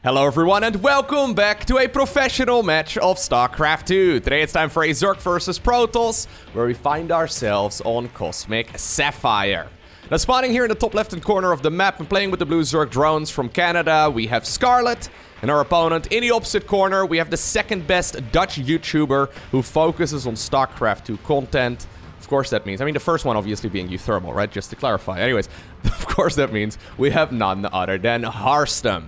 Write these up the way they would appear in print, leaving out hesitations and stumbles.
Hello everyone and welcome back to a professional match of StarCraft 2. Today it's time for a Zerg versus Protoss, where we find ourselves on Cosmic Sapphire. Now spawning here in the top left-hand corner of the map and playing with the blue Zerg drones from Canada, we have Scarlett. And our opponent in the opposite corner, we have the second best Dutch YouTuber who focuses on StarCraft 2 content. Of course that means, the first one obviously being Uthermal, right? Just to clarify. Anyways, of course that means we have none other than Harstem.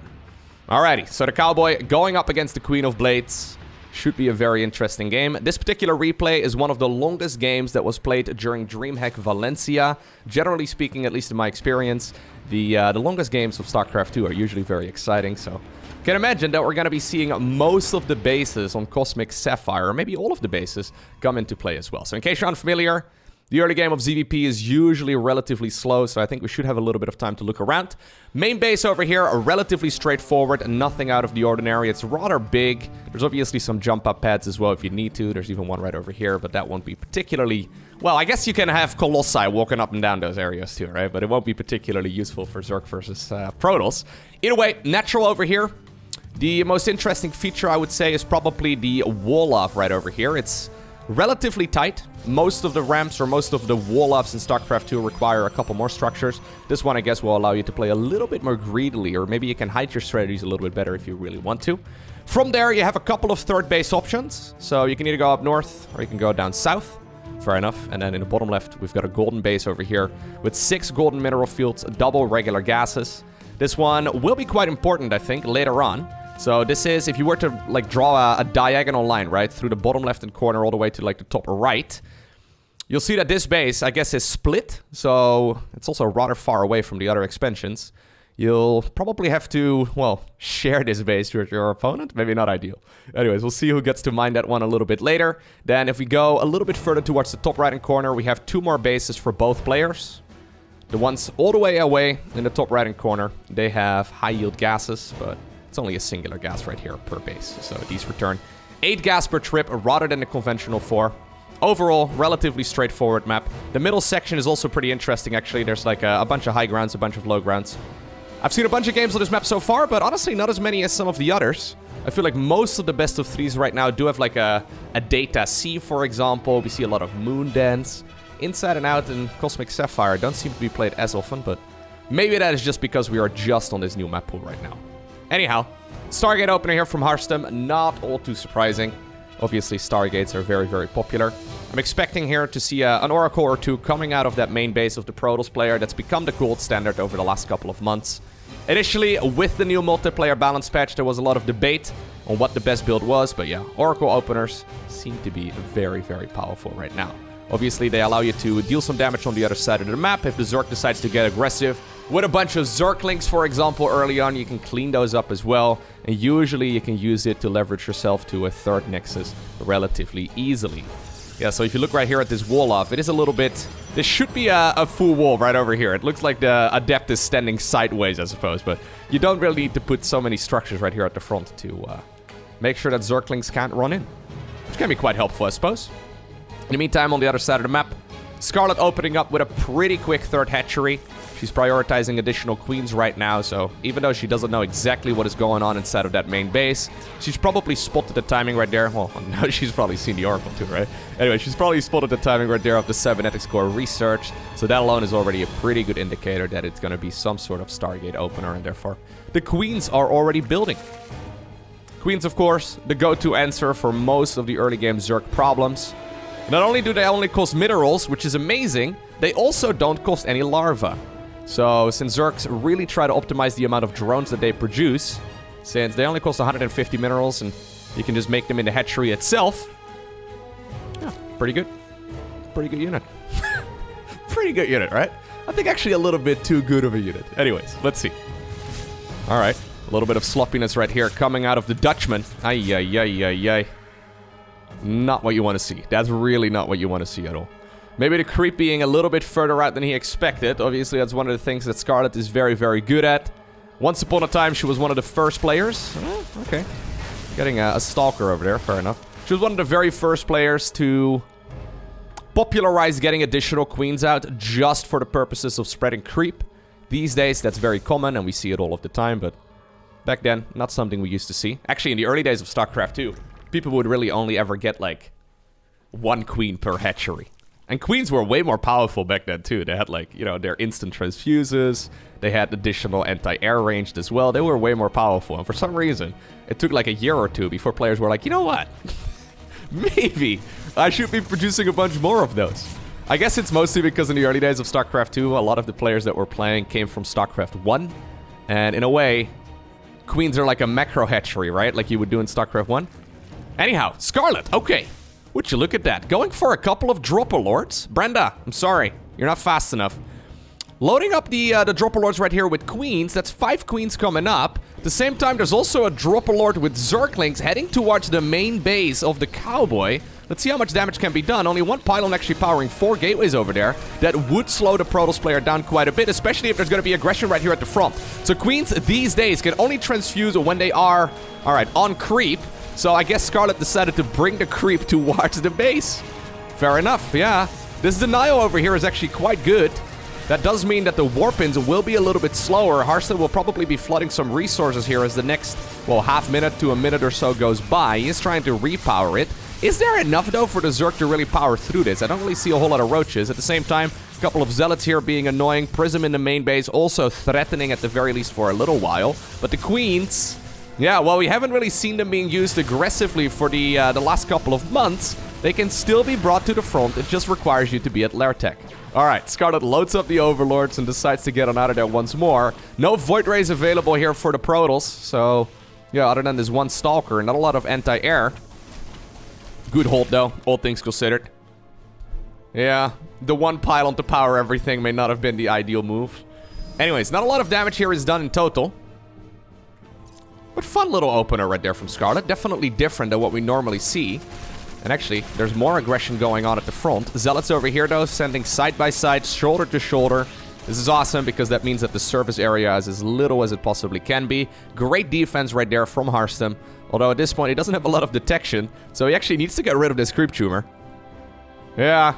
Alrighty, so the Cowboy going up against the Queen of Blades. Should be a very interesting game. This particular replay is one of the longest games that was played during Dreamhack Valencia. Generally speaking, at least in my experience, the longest games of StarCraft 2 are usually very exciting, so you can imagine that we're going to be seeing most of the bases on Cosmic Sapphire, or maybe all of the bases, come into play as well. So in case you're unfamiliar, the early game of ZVP is usually relatively slow, so I think we should have a little bit of time to look around. Main base over here are relatively straightforward, nothing out of the ordinary. It's rather big. There's obviously some jump-up pads as well if you need to. There's even one right over here, but that won't be particularly... Well, I guess you can have Colossi walking up and down those areas too, right? But it won't be particularly useful for Zerg versus Protoss. Either way, natural over here. The most interesting feature, I would say, is probably the wall-off right over here. It's relatively tight. Most of the ramps or most of the wall-offs in StarCraft 2 require a couple more structures. This one, I guess, will allow you to play a little bit more greedily, or maybe you can hide your strategies a little bit better if you really want to. From there, you have a couple of third base options. So you can either go up north or you can go down south. Fair enough. And then in the bottom left, we've got a golden base over here with 6 golden mineral fields, double regular gases. This one will be quite important, I think, later on. So this is, if you were to like draw a diagonal line, right, through the bottom left-hand corner all the way to like the top right, you'll see that this base, I guess, is split. So it's also rather far away from the other expansions. You'll probably have to, well, share this base with your opponent. Maybe not ideal. Anyways, we'll see who gets to mine that one a little bit later. Then if we go a little bit further towards the top right-hand corner, we have 2 more bases for both players. The ones all the way away in the top right-hand corner, they have high-yield gases, but it's only a singular gas right here per base. So these return 8 gas per trip rather than the conventional 4. Overall, relatively straightforward map. The middle section is also pretty interesting, actually. There's like a bunch of high grounds, a bunch of low grounds. I've seen a bunch of games on this map so far, but honestly not as many as some of the others. I feel like most of the best of 3s right now do have like a Data C, for example. We see a lot of Moon Dance. Inside and Out and Cosmic Sapphire don't seem to be played as often, but maybe that is just because we are just on this new map pool right now. Anyhow, Stargate opener here from Harstem, not all too surprising. Obviously, Stargates are very, very popular. I'm expecting here to see an Oracle or 2 coming out of that main base of the Protoss player that's become the gold standard over the last couple of months. Initially, with the new multiplayer balance patch, there was a lot of debate on what the best build was, but yeah, Oracle openers seem to be very, very powerful right now. Obviously, they allow you to deal some damage on the other side of the map if the Zerg decides to get aggressive. With a bunch of Zerglings, for example, early on, you can clean those up as well. And usually you can use it to leverage yourself to a third Nexus relatively easily. Yeah, so if you look right here at this wall off, it is a little bit... This should be a full wall right over here. It looks like the Adept is standing sideways, I suppose. But you don't really need to put so many structures right here at the front to make sure that Zerglings can't run in. Which can be quite helpful, I suppose. In the meantime, on the other side of the map, Scarlett opening up with a pretty quick third hatchery. She's prioritizing additional queens right now, so even though she doesn't know exactly what is going on inside of that main base, she's probably spotted the timing right there. Well, now she's probably seen the Oracle too, right? Anyway, she's probably spotted the timing right there of the cybernetics core research, so that alone is already a pretty good indicator that it's going to be some sort of Stargate opener, and therefore the queens are already building. Queens, of course, the go-to answer for most of the early game Zerg problems. Not only do they only cost minerals, which is amazing, they also don't cost any larvae. So, since Zergs really try to optimize the amount of drones that they produce, since they only cost 150 minerals and you can just make them in the hatchery itself, yeah, pretty good. Pretty good unit. Pretty good unit, right? I think actually a little bit too good of a unit. Anyways, let's see. Alright, a little bit of sloppiness right here coming out of the Dutchman. Ay, ay, ay, ay, ay. Not what you want to see. That's really not what you want to see at all. Maybe the creep being a little bit further out than he expected. Obviously, that's one of the things that Scarlett is very, very good at. Once upon a time, she was one of the first players. Oh, okay. Getting a stalker over there, fair enough. She was one of the very first players to popularize getting additional queens out just for the purposes of spreading creep. These days, that's very common, and we see it all of the time, but Back then, not something we used to see. Actually, in the early days of StarCraft 2, people would really only ever get, like, 1 queen per hatchery. And queens were way more powerful back then, too. They had, like, you know, their instant transfuses. They had additional anti-air ranged as well. They were way more powerful. And for some reason, it took, like, a year or two before players were like, you know what? Maybe I should be producing a bunch more of those. I guess it's mostly because in the early days of StarCraft 2, a lot of the players that were playing came from StarCraft 1. And in a way, queens are like a macro hatchery, right? Like you would do in StarCraft 1. Anyhow, Scarlett, okay. Would you look at that? Going for a couple of Dropper Lords. Brenda, I'm sorry. You're not fast enough. Loading up the Dropper Lords right here with queens. That's 5 queens coming up. At the same time, there's also a Dropper Lord with Zerglings heading towards the main base of the Cowboy. Let's see how much damage can be done. Only 1 pylon actually powering 4 gateways over there. That would slow the Protoss player down quite a bit, especially if there's going to be aggression right here at the front. So queens these days can only transfuse when they are, alright, on creep. So I guess Scarlett decided to bring the creep towards the base. Fair enough, yeah. This denial over here is actually quite good. That does mean that the warp-ins will be a little bit slower. Harstem will probably be flooding some resources here as the next, well, half minute to a minute or so goes by. He is trying to repower it. Is there enough, though, for the Zerg to really power through this? I don't really see a whole lot of roaches. At the same time, a couple of Zealots here being annoying. Prism in the main base also threatening at the very least for a little while. But the Queens, yeah, well, we haven't really seen them being used aggressively for the last couple of months. They can still be brought to the front. It just requires you to be at Lairtech. All right, Scarlett loads up the Overlords and decides to get on out of there once more. No Void Rays available here for the Protoss. So, yeah, other than this one Stalker, not a lot of anti-air. Good hold, though, all things considered. Yeah, the 1 pylon to power everything may not have been the ideal move. Anyways, not a lot of damage here is done in total. But fun little opener right there from Scarlett. Definitely different than what we normally see. And actually, there's more aggression going on at the front. Zealots over here, though, sending side by side, shoulder to shoulder. This is awesome because that means that the surface area is as little as it possibly can be. Great defense right there from Harstem. Although at this point, he doesn't have a lot of detection. So he actually needs to get rid of this creep tumor. Yeah.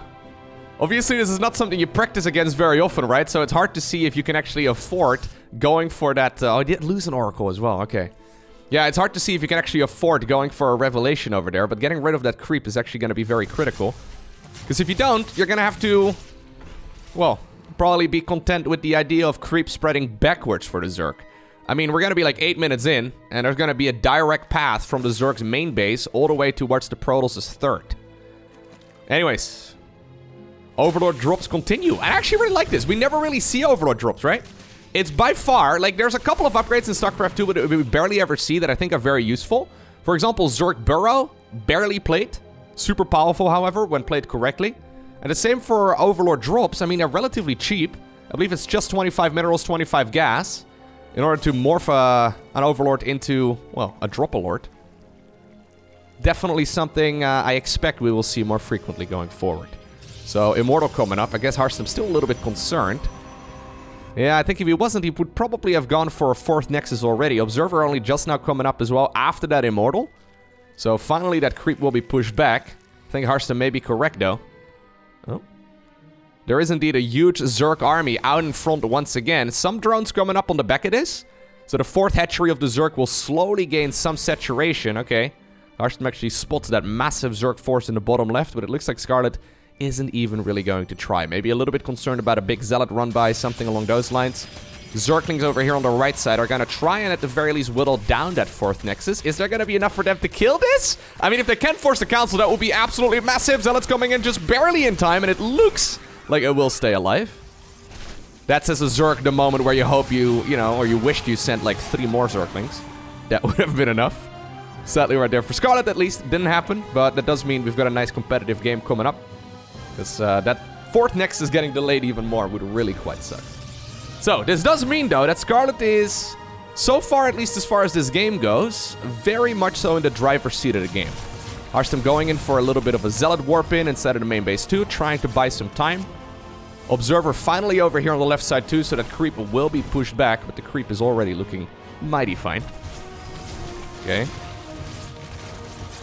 Obviously, this is not something you practice against very often, right? So it's hard to see if you can actually afford going for that... oh, he did lose an Oracle as well. Okay. Yeah, it's hard to see if you can actually afford going for a Revelation over there. But getting rid of that creep is actually going to be very critical. Because if you don't, you're going to have to... well, probably be content with the idea of creep spreading backwards for the Zerg. I mean, we're going to be like 8 minutes in, and there's going to be a direct path from the Zerg's main base all the way towards the Protoss' third. Anyways, Overlord drops continue. I actually really like this. We never really see Overlord drops, right? It's by far, like, there's a couple of upgrades in StarCraft 2 that we barely ever see that I think are very useful. For example, Zerg Burrow, barely played. Super powerful, however, when played correctly. And the same for Overlord drops. I mean, they're relatively cheap. I believe it's just 25 minerals, 25 gas. In order to morph an Overlord into, well, a Dropper Lord. Definitely something I expect we will see more frequently going forward. So, Immortal coming up. I guess Harstem's still a little bit concerned. Yeah, I think if he wasn't, he would probably have gone for a 4th Nexus already. Observer only just now coming up as well after that Immortal. So, finally that creep will be pushed back. I think Harstem may be correct, though. Oh. There is indeed a huge Zerg army out in front once again. Some drones coming up on the back of this. So the 4th hatchery of the Zerg will slowly gain some saturation. Okay. Harstem actually spots that massive Zerg force in the bottom left. But it looks like Scarlett isn't even really going to try. Maybe a little bit concerned about a big Zealot run by. Something along those lines. Zerglings over here on the right side are going to try and at the very least whittle down that 4th Nexus. Is there going to be enough for them to kill this? I mean, if they can force the Council, that would be absolutely massive. Zealots coming in just barely in time. And it looks... like it will stay alive. That's as a Zerg the moment where you hope you know, or you wished you sent like 3 more Zerglings. That would have been enough. Sadly right there for Scarlett at least. It didn't happen, but that does mean we've got a nice competitive game coming up. Because that 4th Nexus getting delayed even more would really quite suck. So, this does mean though that Scarlett is, so far at least as far as this game goes, very much so in the driver's seat of the game. Harstem going in for a little bit of a Zealot warp in instead of the main base too, trying to buy some time. Observer finally over here on the left side too, so that creep will be pushed back, but the creep is already looking mighty fine. Okay.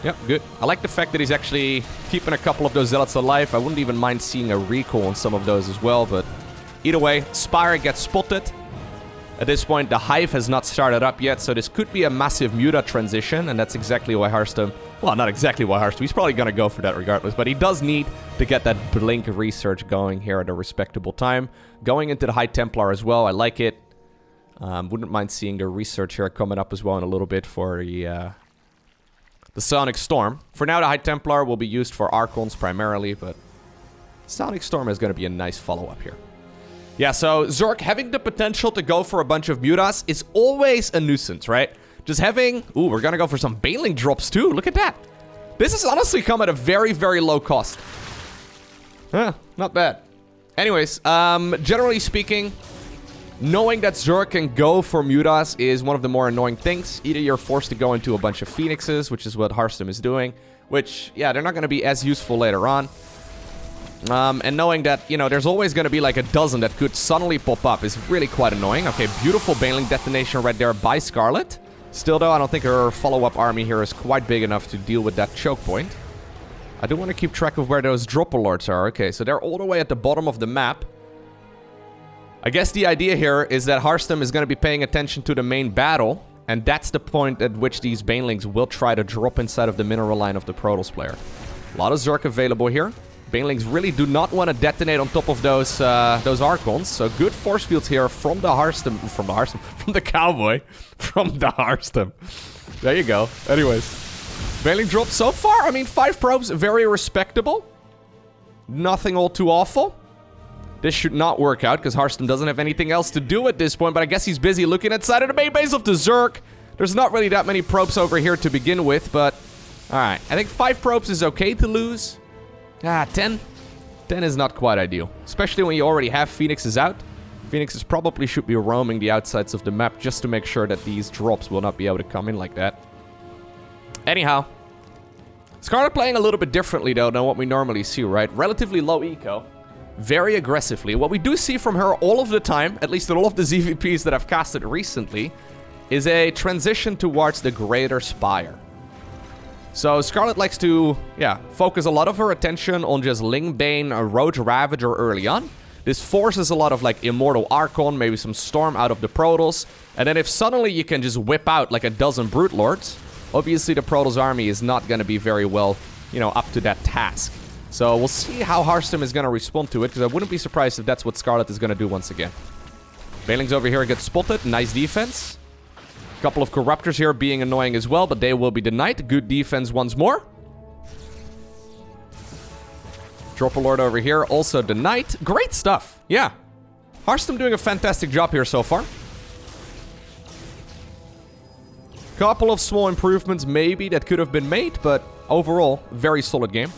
Yep, good. I like the fact that he's actually keeping a couple of those Zealots alive. I wouldn't even mind seeing a recall on some of those as well, but either way, Spire gets spotted. At this point, the Hive has not started up yet, so this could be a massive Muta transition, and that's exactly why Harstem... Well, not exactly why Harstem. He's probably going to go for that regardless, but he does need to get that Blink research going here at a respectable time. Going into the High Templar as well, I like it. Wouldn't mind seeing the research here coming up as well in a little bit for the Sonic Storm. For now, the High Templar will be used for Archons primarily, but Sonic Storm is going to be a nice follow-up here. Yeah, so Zerg having the potential to go for a bunch of Mutas is always a nuisance, right? Just having... Ooh, we're gonna go for some Baneling drops too. Look at that. This has honestly come at a very, very low cost. Huh, not bad. Anyways, generally speaking, knowing that Zerg can go for Mutas is one of the more annoying things. Either you're forced to go into a bunch of Phoenixes, which is what Harstem is doing, which, yeah, they're not gonna be as useful later on. And knowing that, you know, there's always going to be like a dozen that could suddenly pop up is really quite annoying. Okay, beautiful Baneling detonation right there by Scarlett. Still, though, I don't think her follow-up army here is quite big enough to deal with that choke point. I do want to keep track of where those Dropper Lords are. Okay, so they're all the way at the bottom of the map. I guess the idea here is that Harstem is going to be paying attention to the main battle, and that's the point at which these Banelings will try to drop inside of the mineral line of the Protoss player. A lot of Zerg available here. Banelings really do not want to detonate on top of those Archons, so good force fields here from the Cowboy. From the Harstem. There you go. Anyways, Baneling drop so far, I mean, 5 probes, very respectable. Nothing all too awful. This should not work out, because Harstem doesn't have anything else to do at this point, but I guess he's busy looking inside of the main base of the Zerg. There's not really that many probes over here to begin with, but... Alright, I think 5 probes is okay to lose. 10? 10 is not quite ideal. Especially when you already have Phoenixes out. Phoenixes probably should be roaming the outsides of the map just to make sure that these drops will not be able to come in like that. Anyhow. Scarlett playing a little bit differently, though, than what we normally see, right? Relatively low eco. Very aggressively. What we do see from her all of the time, at least in all of the ZVPs that I've casted recently, is a transition towards the Greater Spire. So Scarlett likes to, focus a lot of her attention on just Ling-bane or Roach Ravager early on. This forces a lot of, like, Immortal Archon, maybe some Storm out of the Protoss. And then if suddenly you can just whip out, like, a dozen Brute Lords, obviously the Protoss army is not going to be very well, you know, up to that task. So we'll see how Harstem is going to respond to it, because I wouldn't be surprised if that's what Scarlett is going to do once again. Banelings over here get spotted. Nice defense. Couple of Corruptors here being annoying as well, but they will be denied. Good defense once more. Dropper Lord over here, also denied. Great stuff. Yeah. Harstem doing a fantastic job here so far. Couple of small improvements maybe that could have been made, but overall, very solid game.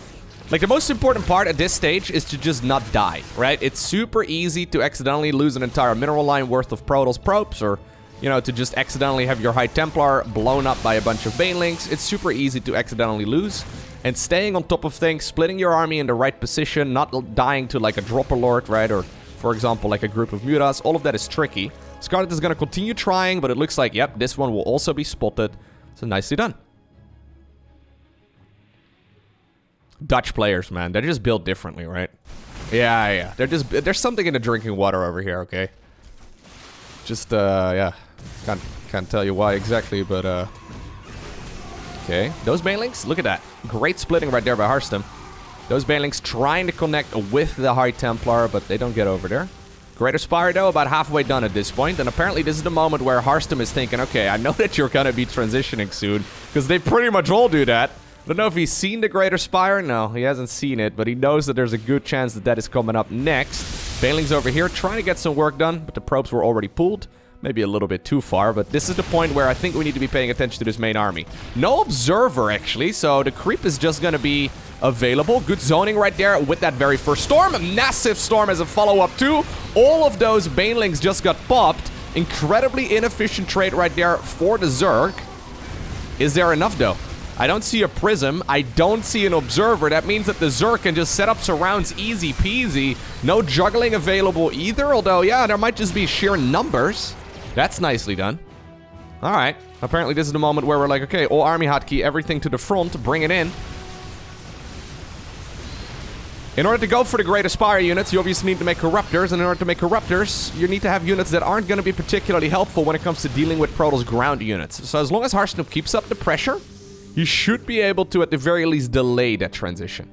Like, the most important part at this stage is to just not die, right? It's super easy to accidentally lose an entire mineral line worth of Protoss probes, or... you know, to just accidentally have your High Templar blown up by a bunch of Banelings. It's super easy to accidentally lose. And staying on top of things, splitting your army in the right position, not dying to, like, a Dropper Lord, right? Or, for example, like a group of Mutas. All of that is tricky. Scarlett is going to continue trying, but it looks like, yep, this one will also be spotted. So nicely done. Dutch players, man. They're just built differently, right? Yeah. There's something in the drinking water over here, okay? Just, yeah. Can't tell you why exactly, but, okay. Those Banelings, look at that. Great splitting right there by Harstem. Those Banelings trying to connect with the High Templar, but they don't get over there. Greater Spire, though, about halfway done at this point. And apparently this is the moment where Harstem is thinking, okay, I know that you're going to be transitioning soon, because they pretty much all do that. I don't know if he's seen the Greater Spire. No, he hasn't seen it, but he knows that there's a good chance that that is coming up next. Banelings over here trying to get some work done, but the probes were already pulled. Maybe a little bit too far, but this is the point where I think we need to be paying attention to this main army. No Observer, actually, so the creep is just going to be available. Good zoning right there with that very first Storm. A massive Storm as a follow-up, too. All of those Banelings just got popped. Incredibly inefficient trade right there for the Zerg. Is there enough, though? I don't see a Prism. I don't see an Observer. That means that the Zerg can just set up surrounds easy peasy. No juggling available either, although, yeah, there might just be sheer numbers. That's nicely done. Alright. Apparently this is the moment where we're like, okay, all army hotkey, everything to the front, bring it in. In order to go for the Great Aspire units, you obviously need to make Corruptors, and in order to make Corruptors, you need to have units that aren't going to be particularly helpful when it comes to dealing with Protoss ground units. So as long as Harstem keeps up the pressure, you should be able to, at the very least, delay that transition.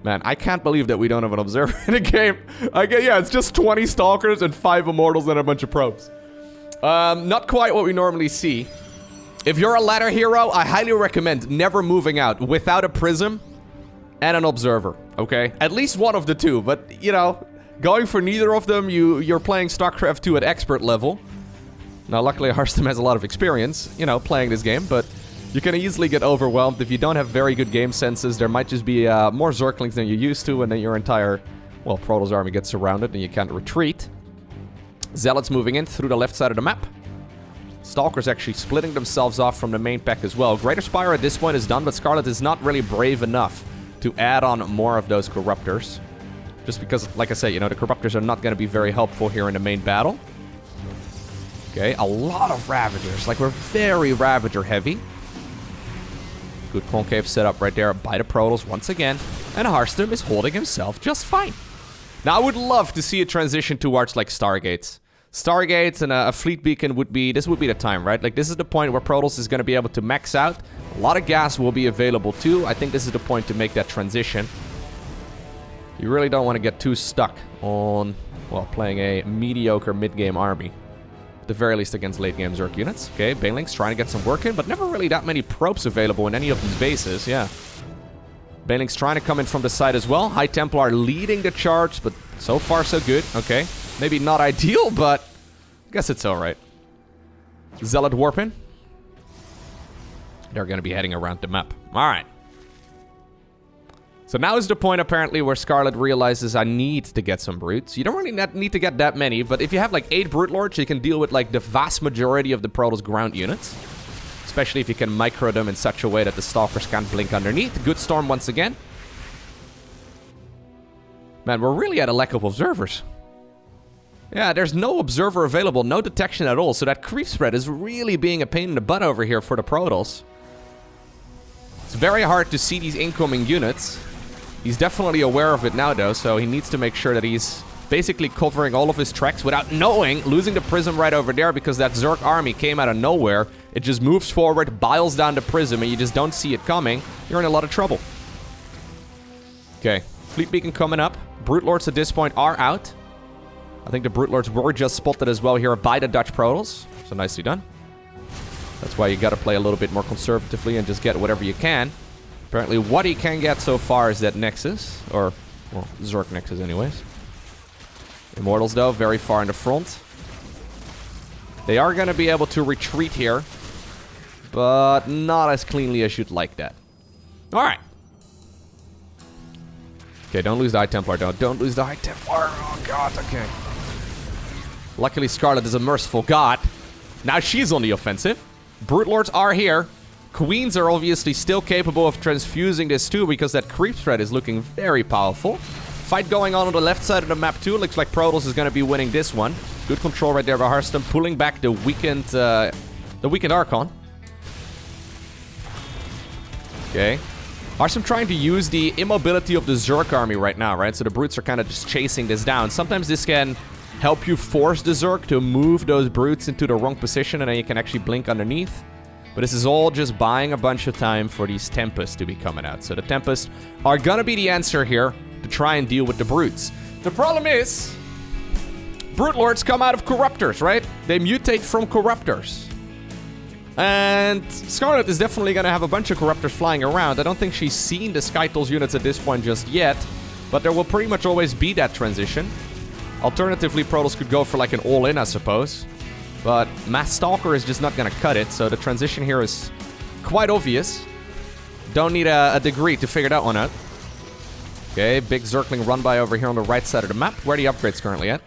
Man, I can't believe that we don't have an Observer in the game. Yeah, it's just 20 Stalkers and 5 Immortals and a bunch of Probes. Not quite what we normally see. If you're a ladder hero, I highly recommend never moving out without a Prism and an Observer, okay? At least one of the two, but, you know, going for neither of them, you're playing StarCraft 2 at expert level. Now, luckily, Harstem has a lot of experience, you know, playing this game, but you can easily get overwhelmed. If you don't have very good game senses, there might just be more Zerglings than you're used to, and then your entire, well, Protoss army gets surrounded, and you can't retreat. Zealots moving in through the left side of the map. Stalkers actually splitting themselves off from the main pack as well. Greater Spire at this point is done, but Scarlett is not really brave enough to add on more of those Corruptors. Just because, like I said, you know, the Corruptors are not going to be very helpful here in the main battle. Okay, a lot of Ravagers. Like, we're very Ravager heavy. Good concave setup right there by the Protoss once again. And Harstem is holding himself just fine. Now, I would love to see a transition towards, like, Stargates. Stargates and a fleet beacon would be... This would be the time, right? Like, this is the point where Protoss is going to be able to max out. A lot of gas will be available, too. I think this is the point to make that transition. You really don't want to get too stuck on, well, playing a mediocre mid-game army. At the very least against late-game Zerg units. Okay, Baneling's trying to get some work in, but never really that many probes available in any of these bases, yeah. Baneling's trying to come in from the side as well. High Templar leading the charge, but so far so good. Okay, maybe not ideal, but I guess it's alright. Zealot warp in. They're going to be heading around the map. Alright. So now is the point, apparently, where Scarlett realizes I need to get some Brutes. You don't really need to get that many, but if you have, like, 8 Brute Lords, you can deal with, like, the vast majority of the Protoss ground units. Especially if you can micro them in such a way that the Stalkers can't blink underneath. Good Storm once again. Man, we're really at a lack of Observers. Yeah, there's no Observer available, no detection at all, so that creep spread is really being a pain in the butt over here for the Protoss. It's very hard to see these incoming units. He's definitely aware of it now, though, so he needs to make sure that he's basically covering all of his tracks without knowing, losing the Prism right over there because that Zerg army came out of nowhere. It just moves forward, biles down the Prism, and you just don't see it coming. You're in a lot of trouble. Okay, Fleet Beacon coming up. Brute Lords at this point are out. I think the Brute Lords were just spotted as well here by the Dutch Protoss, so nicely done. That's why you gotta play a little bit more conservatively and just get whatever you can. Apparently what he can get so far is that Nexus, or, well, Zerg Nexus anyways. Immortals, though, very far in the front. They are gonna be able to retreat here, but not as cleanly as you'd like that. Alright. Okay, don't lose the High Templar, don't lose the High Templar. Oh god, okay. Luckily Scarlett is a merciful god. Now she's on the offensive. Brute Lords are here. Queens are obviously still capable of transfusing this too, because that creep threat is looking very powerful. Fight going on the left side of the map too. Looks like Protoss is going to be winning this one. Good control right there by Harstem, pulling back the weakened Archon. Okay. Harstem trying to use the immobility of the Zerg army right now, right? So the Brutes are kind of just chasing this down. Sometimes this can help you force the Zerg to move those Brutes into the wrong position, and then you can actually blink underneath. But this is all just buying a bunch of time for these Tempests to be coming out. So the Tempests are gonna be the answer here to try and deal with the Brutes. The problem is, Brute Lords come out of Corruptors, right? They mutate from Corruptors. And Scarlett is definitely gonna have a bunch of Corruptors flying around. I don't think she's seen the Skytles units at this point just yet, but there will pretty much always be that transition. Alternatively, Protoss could go for like an all-in, I suppose. But Mass Stalker is just not going to cut it, so the transition here is quite obvious. Don't need a degree to figure that one out. Okay, big Zergling run by over here on the right side of the map. Where are the upgrades currently at?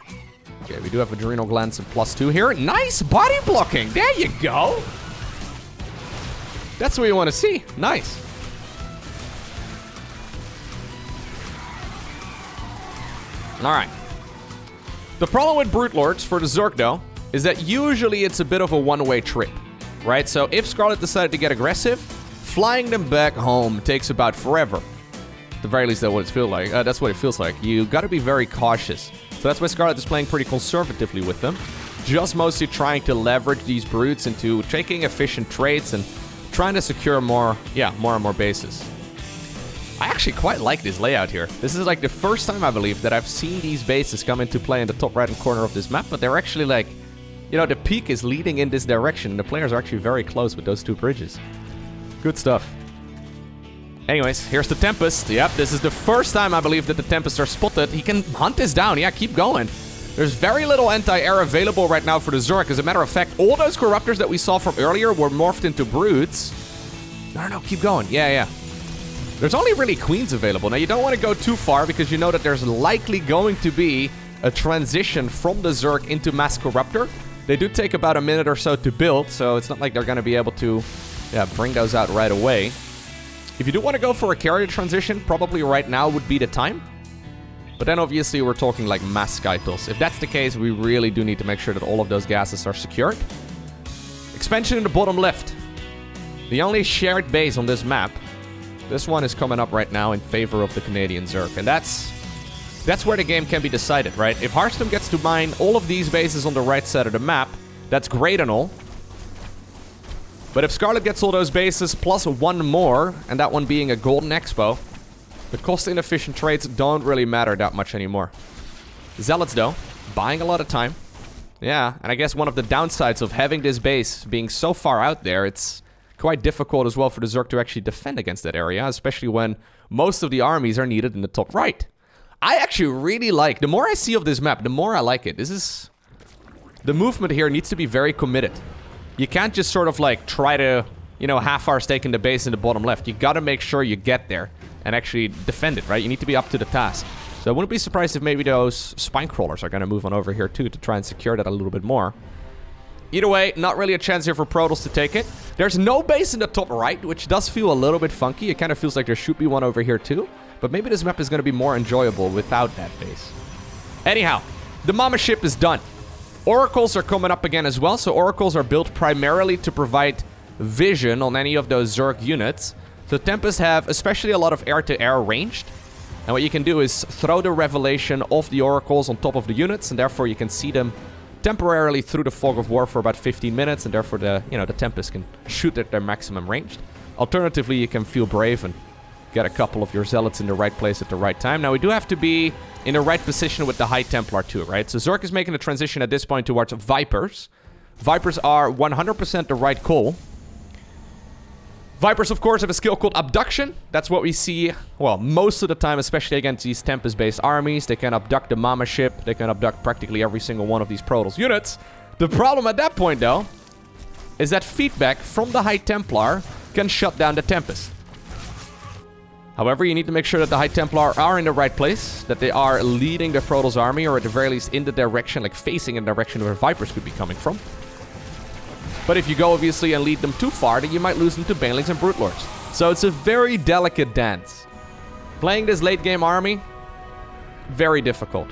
Okay, we do have Adrenal Glands and +2 here. Nice body blocking! There you go! That's what you want to see. Nice. Alright. The problem with Brute Lords for the Zerg, though, is that usually it's a bit of a one-way trip, right? So if Scarlett decided to get aggressive, flying them back home takes about forever. At the very least, that's what it feels like. That's what it feels like. You got to be very cautious. So that's why Scarlett is playing pretty conservatively with them. Just mostly trying to leverage these brutes into taking efficient trades and trying to secure more and more bases. I actually quite like this layout here. This is like the first time, I believe, that I've seen these bases come into play in the top right-hand corner of this map, but they're actually like, you know, the peak is leading in this direction, and the players are actually very close with those two bridges. Good stuff. Anyways, here's the Tempest. Yep, this is the first time, I believe, that the Tempests are spotted. He can hunt this down. Yeah, keep going. There's very little anti-air available right now for the Zerg. As a matter of fact, all those Corruptors that we saw from earlier were morphed into Brutes. No, keep going. Yeah. There's only really Queens available. Now, you don't want to go too far because you know that there's likely going to be a transition from the Zerg into Mass Corruptor. They do take about a minute or so to build, so it's not like they're going to be able to bring those out right away. If you do want to go for a carrier transition, probably right now would be the time. But then obviously we're talking like mass Skytles. If that's the case, we really do need to make sure that all of those gases are secured. Expansion in the bottom left. The only shared base on this map. This one is coming up right now in favor of the Canadian Zerg. And that's where the game can be decided, right? If Harstem gets to mine all of these bases on the right side of the map, that's great and all. But if Scarlett gets all those bases plus one more, and that one being a Golden Expo, the cost-inefficient trades don't really matter that much anymore. Zealots, though, buying a lot of time. Yeah, and I guess one of the downsides of having this base being so far out there, it's quite difficult as well for the Zerg to actually defend against that area, especially when most of the armies are needed in the top right. I actually really like, the more I see of this map, the more I like it. The movement here needs to be very committed. You can't just sort of like try to, you know, half-hour stake in the base in the bottom left. You gotta make sure you get there and actually defend it, right? You need to be up to the task. So I wouldn't be surprised if maybe those spine crawlers are gonna move on over here too to try and secure that a little bit more. Either way, not really a chance here for Protoss to take it. There's no base in the top right, which does feel a little bit funky. It kind of feels like there should be one over here too. But maybe this map is going to be more enjoyable without that base. Anyhow, the Mama ship is done. Oracles are coming up again as well. So Oracles are built primarily to provide vision on any of those Zerg units. So Tempests have especially a lot of air-to-air ranged. And what you can do is throw the revelation of the Oracles on top of the units. And therefore you can see them temporarily through the fog of war for about 15 minutes, and therefore the Tempest can shoot at their maximum range. Alternatively, you can feel brave and get a couple of your Zealots in the right place at the right time. Now, we do have to be in the right position with the High Templar too, right? So Zerg is making a transition at this point towards Vipers. Vipers are 100% the right call. Vipers, of course, have a skill called Abduction. That's what we see, well, most of the time, especially against these Tempest-based armies. They can abduct the Mama ship. They can abduct practically every single one of these Protoss units. The problem at that point, though, is that feedback from the High Templar can shut down the Tempest. However, you need to make sure that the High Templar are in the right place, that they are leading the Protoss army, or at the very least in the direction, like facing in the direction where Vipers could be coming from. But if you go, obviously, and lead them too far, then you might lose them to Banelings and Brute Lords. So it's a very delicate dance. Playing this late-game army, very difficult.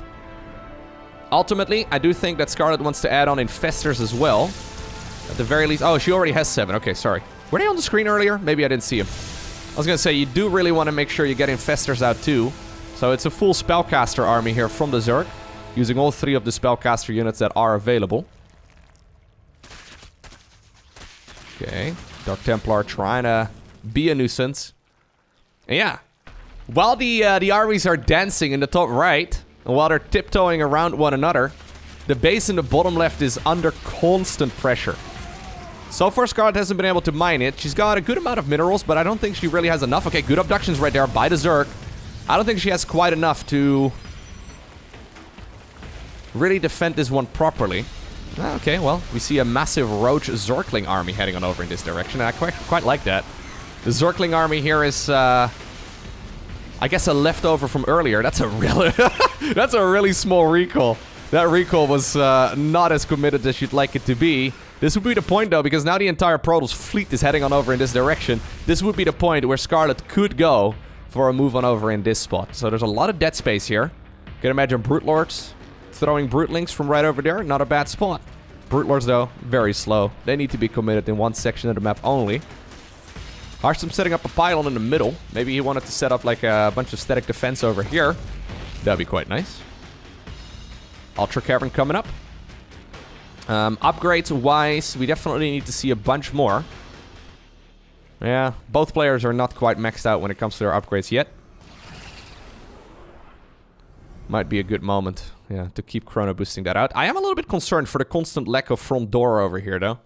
Ultimately, I do think that Scarlett wants to add on Infestors as well. At the very least... Oh, she already has 7. Okay, sorry. Were they on the screen earlier? Maybe I didn't see them. I was going to say, you do really want to make sure you get Infestors out too. So it's a full Spellcaster army here from the Zerg, using all 3 of the Spellcaster units that are available. Okay, Dark Templar trying to be a nuisance. And yeah, while the armies are dancing in the top right, and while they're tiptoeing around one another, the base in the bottom left is under constant pressure. So far, Scarlett hasn't been able to mine it. She's got a good amount of minerals, but I don't think she really has enough. Okay, good abductions right there by the Zerg. I don't think she has quite enough to really defend this one properly. Okay, well, we see a massive Roach Zergling army heading on over in this direction, and I quite like that. The Zergling army here is, I guess, a leftover from earlier. That's a really small recall. That recall was not as committed as you'd like it to be. This would be the point, though, because now the entire Protoss fleet is heading on over in this direction. This would be the point where Scarlett could go for a move on over in this spot. So there's a lot of dead space here. Can imagine Brute Lords throwing Brutelings from right over there. Not a bad spot. Brute Lords, though, very slow. They need to be committed in one section of the map only. Harstem setting up a pylon in the middle. Maybe he wanted to set up like a bunch of static defense over here. That'd be quite nice. Ultra Cavern coming up. Upgrades-wise, we definitely need to see a bunch more. Yeah, both players are not quite maxed out when it comes to their upgrades yet. Might be a good moment, yeah, to keep chrono boosting that out. I am a little bit concerned for the constant lack of front door over here, though.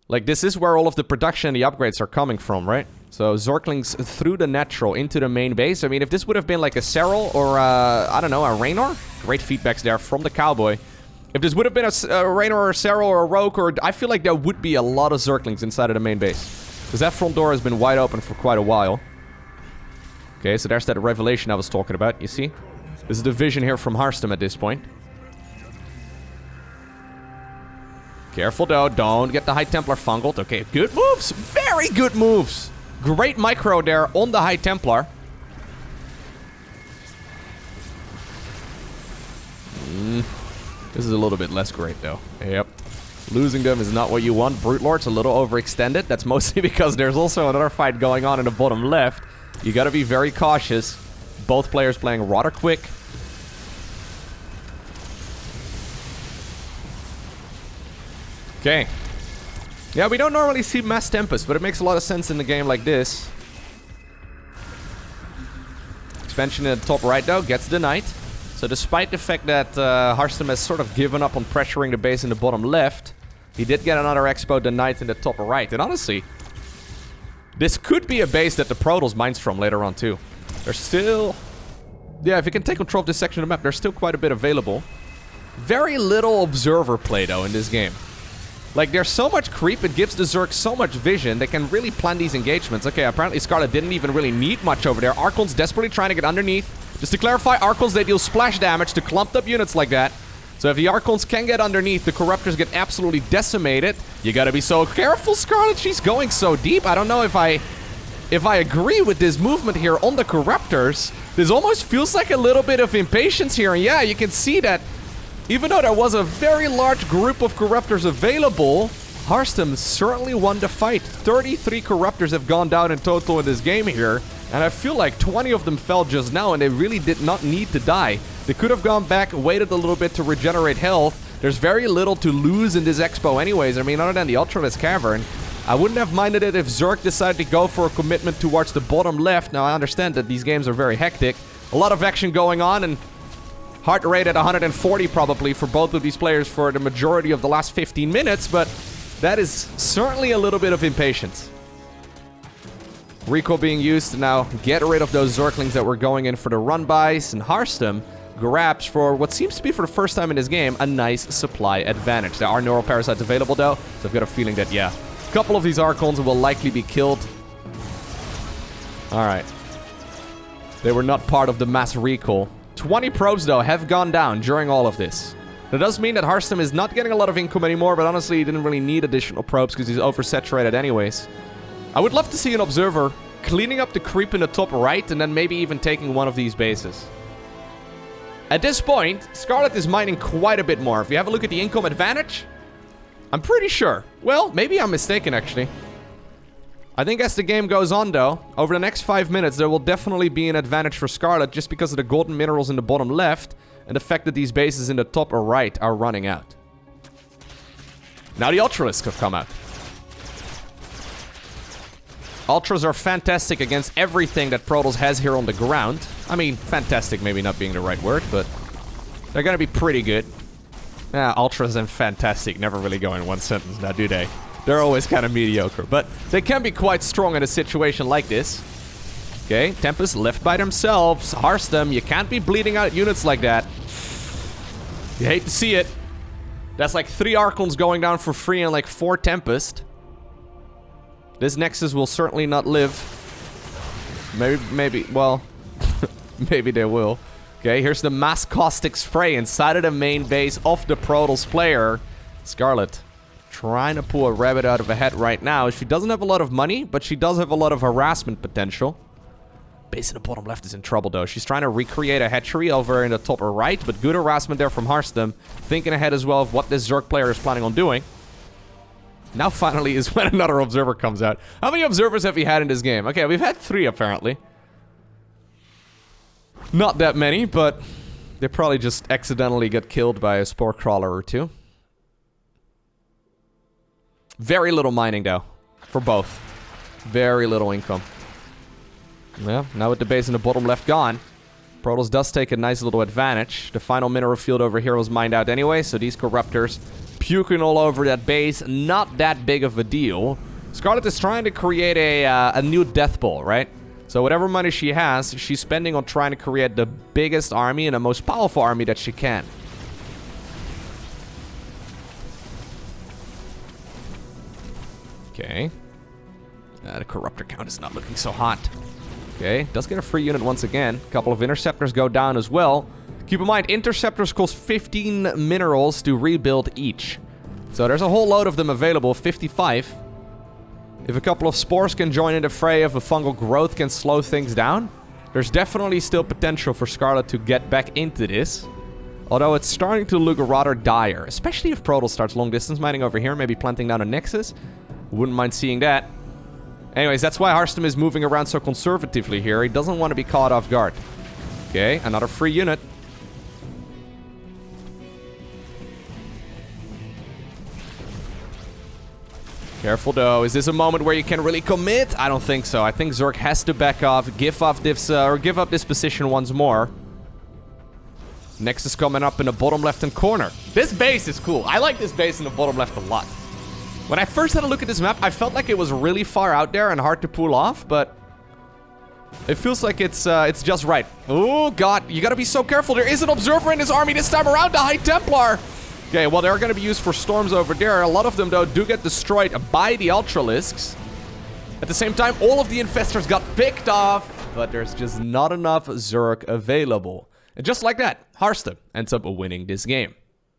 Like, this is where all of the production and the upgrades are coming from, right? So, Zerglings through the natural into the main base. I mean, if this would have been like a Serral or, I don't know, a Raynor? Great feedbacks there from the Cowboy. If this would have been a Raynor or a Serral or a Rogue, or I feel like there would be a lot of Zerglings inside of the main base. Because that front door has been wide open for quite a while. Okay, so there's that revelation I was talking about, you see? This is the vision here from Harstem at this point. Careful though, don't get the High Templar fungled. Okay, good moves! Very good moves! Great micro there on the High Templar. This is a little bit less great though. Yep. Losing them is not what you want. Brute Lord's a little overextended. That's mostly because there's also another fight going on in the bottom left. You gotta be very cautious. Both players playing rather quick. Okay. Yeah, we don't normally see Mass Tempest, but it makes a lot of sense in a game like this. Expansion in the top right, though, gets the Knight. So despite the fact that Harstem has sort of given up on pressuring the base in the bottom left, he did get another Expo, the Knight in the top right. And honestly, this could be a base that the Protoss mines from later on, too. There's still... Yeah, if you can take control of this section of the map, there's still quite a bit available. Very little observer play, though, in this game. Like, there's so much creep, it gives the Zerg so much vision, they can really plan these engagements. Okay, apparently Scarlett didn't even really need much over there. Archon's desperately trying to get underneath. Just to clarify, Archons, they deal splash damage to clumped up units like that. So if the Archons can get underneath, the Corruptors get absolutely decimated. You gotta be so careful, Scarlett, she's going so deep. I don't know if I agree with this movement here on the Corruptors. This almost feels like a little bit of impatience here. And yeah, you can see that even though there was a very large group of Corruptors available, Harstem certainly won the fight. 33 Corruptors have gone down in total in this game here. And I feel like 20 of them fell just now, and they really did not need to die. They could have gone back, waited a little bit to regenerate health. There's very little to lose in this Expo anyways. I mean, other than the Ultralisk Cavern. I wouldn't have minded it if Zerg decided to go for a commitment towards the bottom left. Now, I understand that these games are very hectic. A lot of action going on, and heart rate at 140 probably for both of these players for the majority of the last 15 minutes, but that is certainly a little bit of impatience. Recall being used to now get rid of those Zerglings that were going in for the run-bys, and Harstem grabs, for what seems to be for the first time in this game, a nice supply advantage. There are Neural Parasites available though, so I've got a feeling that, yeah, a couple of these Archons will likely be killed. Alright. They were not part of the mass recall. 20 probes, though, have gone down during all of this. That does mean that Harstem is not getting a lot of income anymore, but honestly, he didn't really need additional probes because he's oversaturated anyways. I would love to see an observer cleaning up the creep in the top right and then maybe even taking one of these bases. At this point, Scarlett is mining quite a bit more. If you have a look at the income advantage, I'm pretty sure. Well, maybe I'm mistaken, actually. I think as the game goes on, though, over the next 5 minutes, there will definitely be an advantage for Scarlett just because of the golden minerals in the bottom left and the fact that these bases in the top or right are running out. Now the Ultralisks have come out. Ultras are fantastic against everything that Protoss has here on the ground. I mean, fantastic maybe not being the right word, but they're gonna be pretty good. Yeah, Ultras and fantastic never really go in one sentence now, do they? They're always kind of mediocre, but they can be quite strong in a situation like this. Okay, Tempest left by themselves. Harstem, you can't be bleeding out units like that. You hate to see it. That's like 3 Archons going down for free and like 4 Tempest. This Nexus will certainly not live. Maybe, well, maybe they will. Okay, here's the mass caustic spray inside of the main base of the Protoss player. Scarlett trying to pull a rabbit out of a hat right now. She doesn't have a lot of money, but she does have a lot of harassment potential. Base in the bottom left is in trouble, though. She's trying to recreate a hatchery over in the top right, but good harassment there from Harstem. Thinking ahead as well of what this Zerg player is planning on doing. Now finally is when another observer comes out. How many observers have we had in this game? Okay, we've had 3 apparently. Not that many, but they probably just accidentally got killed by a spore crawler or 2. Very little mining though, for both. Very little income. Yeah, now with the base in the bottom left gone, Protoss does take a nice little advantage. The final mineral field over here was mined out anyway, so these corruptors puking all over that base, not that big of a deal. Scarlett is trying to create a new death ball, right? So whatever money she has, she's spending on trying to create the biggest army and the most powerful army that she can. Okay. The corruptor count is not looking so hot. Okay, does get a free unit once again. A couple of interceptors go down as well. Keep in mind, interceptors cost 15 minerals to rebuild each. So there's a whole load of them available, 55. If a couple of spores can join in the fray, if a fungal growth can slow things down, there's definitely still potential for Scarlett to get back into this. Although it's starting to look rather dire, especially if Protoss starts long distance mining over here, maybe planting down a Nexus. Wouldn't mind seeing that. Anyways, that's why Harstem is moving around so conservatively here. He doesn't want to be caught off guard. Okay, another free unit. Careful though. Is this a moment where you can really commit? I don't think so. I think Zerg has to back off, give up this position once more. Nexus coming up in the bottom left-hand corner. This base is cool. I like this base in the bottom left a lot. When I first had a look at this map, I felt like it was really far out there and hard to pull off, but it feels like it's just right. Oh god, you gotta be so careful. There is an observer in this army this time around, the High Templar. Okay, well, they're gonna be used for storms over there. A lot of them, though, do get destroyed by the Ultralisks. At the same time, all of the infestors got picked off, but there's just not enough Zerg available. And just like that, Harstem ends up winning this game.